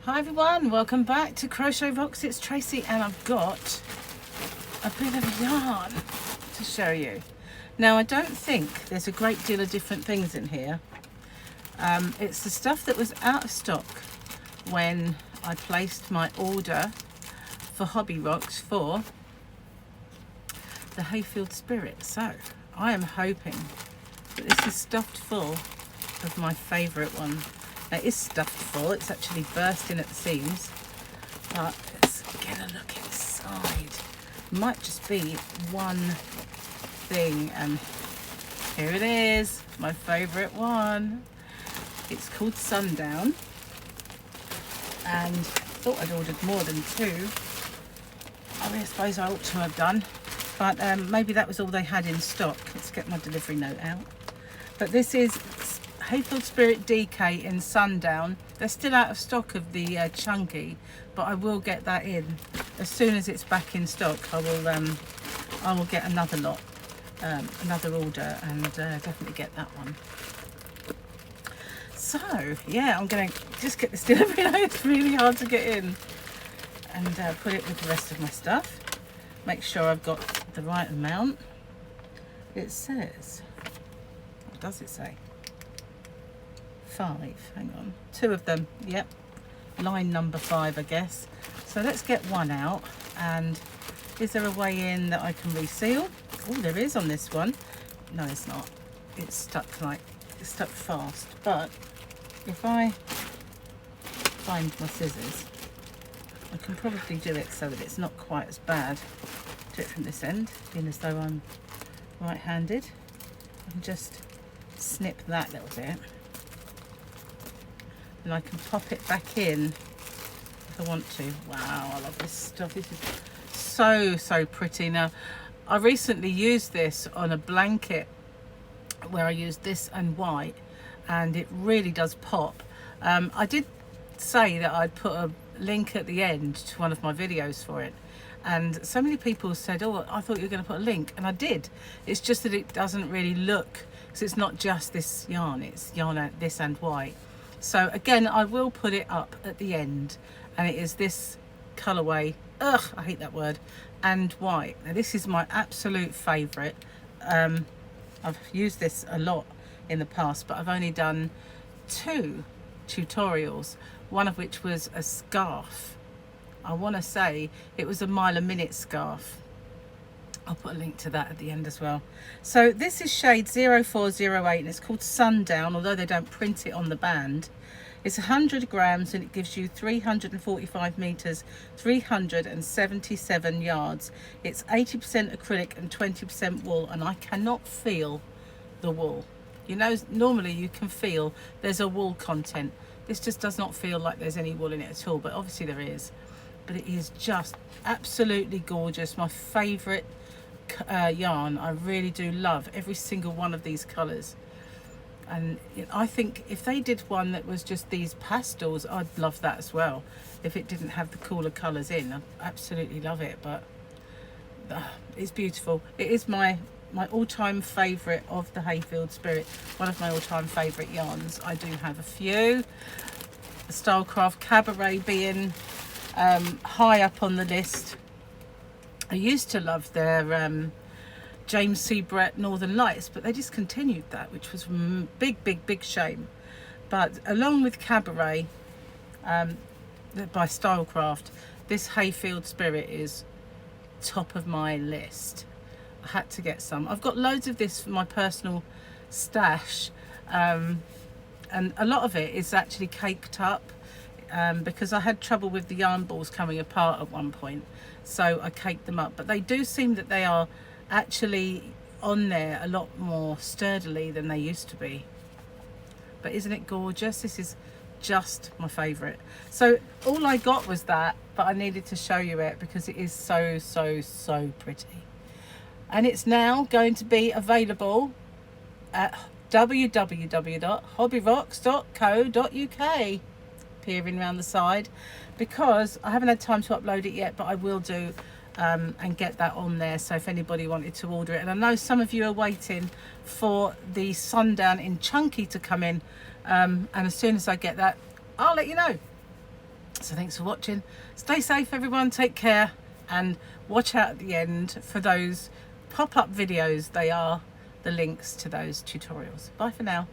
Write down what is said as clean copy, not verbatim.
Hi everyone, welcome back to Crochet Rocks. It's Tracy and I've got a bit of yarn to show you. Now I don't think there's a great deal of different things in here. It's the stuff that was out of stock when I placed my order for Hobby Rocks for the Hayfield Spirit. So I am hoping that this is stuffed full of my favourite one. Now, it is stuffed full, it's actually bursting at the seams, but let's get a look inside. Might just be one thing, and here it is, my favourite one. It's called Sundown, and I thought I'd ordered more than two. I mean, I suppose I ought to have done, but maybe that was all they had in stock. Let's get my delivery note out. But this is Hayfield Spirit DK in Sundown. They're still out of stock of the chunky, but I will get that in as soon as it's back in stock. I will get another lot, another order, and definitely get that one. So yeah, I'm going to just get this delivery note. It's really hard to get in, and put it with the rest of my stuff. Make sure I've got the right amount. It says, what does it say? 5, hang on, 2 of them, yep, line number 5 I guess. So let's get one out, and is there a way in that I can reseal? Oh, there is on this one. No, it's not, it's stuck fast, but if I find my scissors I can probably do it so that it's not quite as bad. Do it from this end, being as though I'm right-handed, and just snip that little bit. And I can pop it back in if I want to. Wow, I love this stuff. This is so pretty. Now, I recently used this on a blanket where I used this and white, and it really does pop. I did say that I'd put a link at the end to one of my videos for it, and so many people said, oh, I thought you were going to put a link, and I did. It's just that it doesn't really look, because it's not just this yarn, it's yarn this and white. So again, I will put it up at the end, and it is this colourway, ugh, I hate that word, and white. Now this is my absolute favourite. I've used this a lot in the past, but I've only done 2 tutorials, one of which was a scarf. I want to say it was a mile a minute scarf. I'll put a link to that at the end as well. So this is shade 0408 and it's called Sundown, although they don't print it on the band. It's 100 grams and it gives you 345 meters, 377 yards. It's 80% acrylic and 20% wool, and I cannot feel the wool. You know, normally you can feel there's a wool content. This just does not feel like there's any wool in it at all, but obviously there is. But it is just absolutely gorgeous. My favorite yarn. I really do love every single one of these colors, and I think if they did one that was just these pastels, I'd love that as well. If it didn't have the cooler colors in, I absolutely love it. But it's beautiful. It is my all-time favorite of the Hayfield Spirit, one of my all-time favorite yarns. I do have a few, the Stylecraft Cabaret being high up on the list. I used to love their James C. Brett Northern Lights, but they discontinued that, which was big shame. But along with Cabaret by Stylecraft, this Hayfield Spirit is top of my list. I had to get some. I've got loads of this for my personal stash, and a lot of it is actually caked up, because I had trouble with the yarn balls coming apart at one point, so I caked them up. But they do seem that they are actually on there a lot more sturdily than they used to be. But isn't it gorgeous? This is just my favorite. So all I got was that, but I needed to show you it because it is so pretty. And it's now going to be available at www.hobbyrocks.co.uk. Peering around the side, because I haven't had time to upload it yet, but I will do, and get that on there. So if anybody wanted to order it, and I know some of you are waiting for the Sundown in chunky to come in, and as soon as I get that, I'll let you know. So thanks for watching. Stay safe everyone, take care, and watch out at the end for those pop-up videos. They are the links to those tutorials. Bye for now.